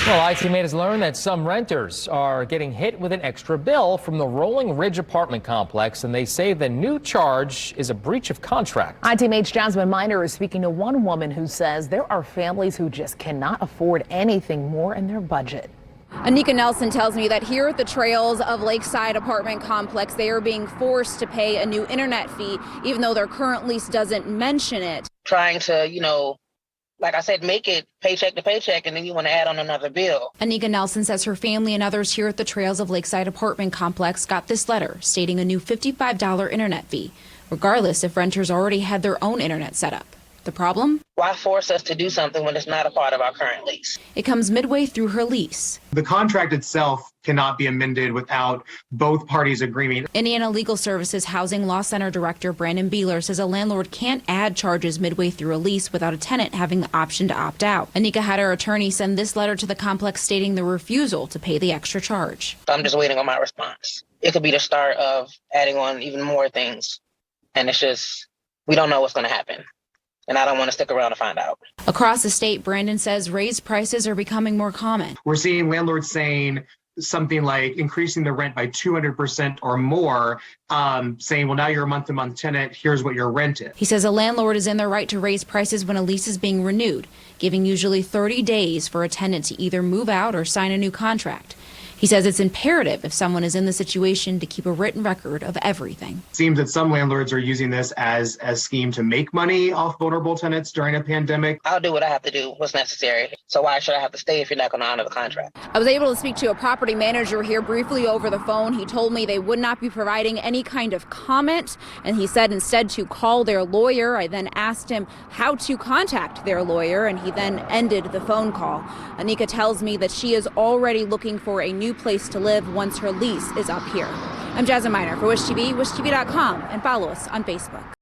Well, IT has learned that some renters are getting hit with an extra bill from the Rolling Ridge apartment complex, and they say the new charge is a breach of contract. ITMA's Jasmine Miner is speaking to one woman who says there are families who just cannot afford anything more in their budget. Anika Nelson tells me that here at the trails of Lakeside apartment complex, they are being forced to pay a new internet fee, even though their current lease doesn't mention it. Trying to, like I said, make it paycheck to paycheck, and then you want to add on another bill. Anika Nelson says her family and others here at the trails of Lakeside apartment complex got this letter stating a new $55 internet fee, regardless if renters already had their own internet set up. The problem? Why force us to do something when it's not a part of our current lease? It comes midway through her lease. The contract itself cannot be amended without both parties agreeing. Indiana Legal Services Housing Law Center Director Brandon Beeler says a landlord can't add charges midway through a lease without a tenant having the option to opt out. Anika had her attorney send this letter to the complex stating the refusal to pay the extra charge. I'm just waiting on my response. It could be the start of adding on even more things. And it's just, we don't know what's going to happen. And I don't want to stick around to find out. Across the state, Brandon says raised prices are becoming more common. We're seeing landlords saying something like increasing the rent by 200% or more, saying, well, now you're a month-to-month tenant, here's what your rent is. He says a landlord is in their right to raise prices when a lease is being renewed, giving usually 30 days for a tenant to either move out or sign a new contract. He says it's imperative if someone is in the situation to keep a written record of everything. It seems that some landlords are using this as a scheme to make money off vulnerable tenants during a pandemic. I'll do what I have to do, what's necessary. So why should I have to stay if you're not going to honor the contract? I was able to speak to a property manager here briefly over the phone. He told me they would not be providing any kind of comment, and he said instead to call their lawyer. I then asked him how to contact their lawyer, and he then ended the phone call. Anika tells me that she is already looking for a new place to live once her lease is up here. I'm Jasmine Miner for Wish TV, wishtv.com, and follow us on Facebook.